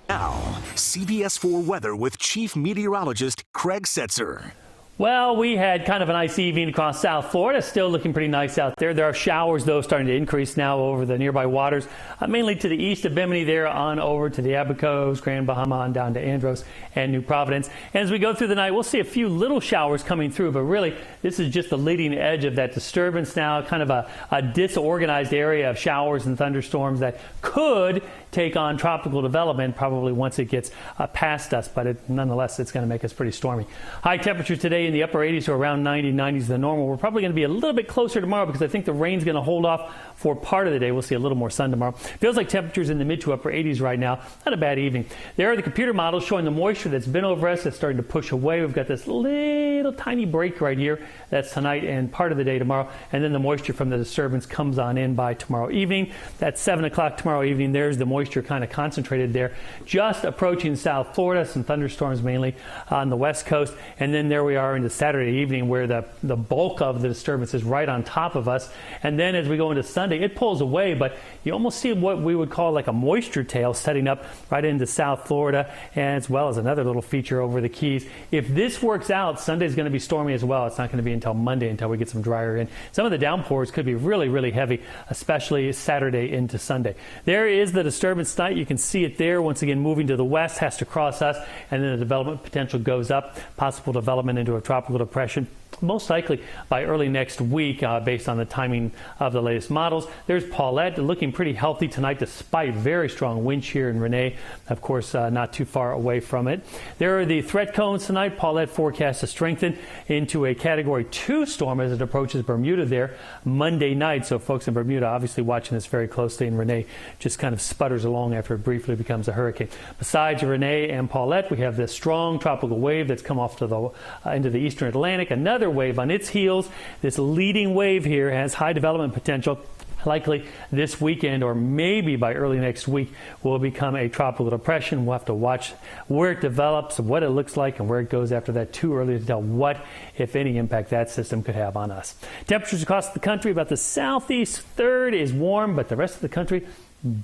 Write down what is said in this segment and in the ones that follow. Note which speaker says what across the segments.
Speaker 1: Now, CBS 4 weather with Chief Meteorologist Craig Setzer.
Speaker 2: Well, we had kind of a nice evening across South Florida. Still looking pretty nice out there. There are showers, though, starting to increase now over the nearby waters, mainly to the east of Bimini there on over to the Abacos, Grand Bahama, on down to Andros and New Providence. And as we go through the night, we'll see a few little showers coming through, but really this is just the leading edge of that disturbance now, kind of a disorganized area of showers and thunderstorms that could take on tropical development probably once it gets past us, but nonetheless, it's going to make us pretty stormy. High temperatures today in the upper 80s to around 90s the normal. We're probably going to be a little bit closer tomorrow because I think the rain's going to hold off for part of the day. We'll see a little more sun tomorrow. Feels like temperatures in the mid to upper 80s right now. Not a bad evening. There are the computer models showing the moisture that's been over us. That's starting to push away. We've got this little tiny break right here. That's tonight and part of the day tomorrow. And then the moisture from the disturbance comes on in by tomorrow evening. That's 7 o'clock tomorrow evening. There's the moisture kind of concentrated there. Just approaching South Florida. Some thunderstorms mainly on the west coast. And then there we are into Saturday evening where the bulk of the disturbance is right on top of us. And then as we go into Sunday, it pulls away, but you almost see what we would call like a moisture tail setting up right into South Florida, and as well as another little feature over the Keys. If this works out, Sunday's going to be stormy as well. It's not going to be until Monday until we get some drier in. Some of the downpours could be really, really heavy, especially Saturday into Sunday. There is the disturbance tonight. You can see it there. Once again, moving to the west, has to cross us, and then the development potential goes up. Possible development into a tropical depression, most likely by early next week, based on the timing of the latest models. There's Paulette looking pretty healthy tonight despite very strong wind shear in Renee. Of course, not too far away from it. There are the threat cones tonight. Paulette forecast to strengthen into a Category 2 storm as it approaches Bermuda there Monday night. So folks in Bermuda obviously watching this very closely, and Renee just kind of sputters along after it briefly becomes a hurricane. Besides Renee and Paulette, we have this strong tropical wave that's come off to the into the eastern Atlantic. Another wave on its heels. This leading wave here has high development potential. Likely this weekend or maybe by early next week will become a tropical depression. We'll have to watch where it develops, what it looks like, and where it goes after that. Too early to tell what, if any, impact that system could have on us. Temperatures across the country, about the southeast third is warm, but the rest of the country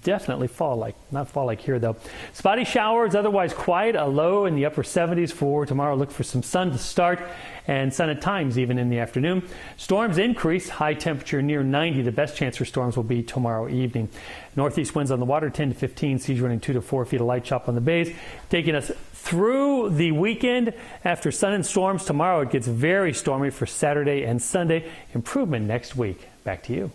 Speaker 2: definitely not fall like here though. Spotty showers, otherwise quiet, a low in the upper 70s for tomorrow. Look for some sun to start and sun at times even in the afternoon. Storms increase, high temperature near 90. The best chance for storms will be tomorrow evening. Northeast winds on the water 10 to 15, seas running 2 to 4 feet, a light chop on the bays. Taking us through the weekend after sun and storms. Tomorrow it gets very stormy for Saturday and Sunday. Improvement next week. Back to you.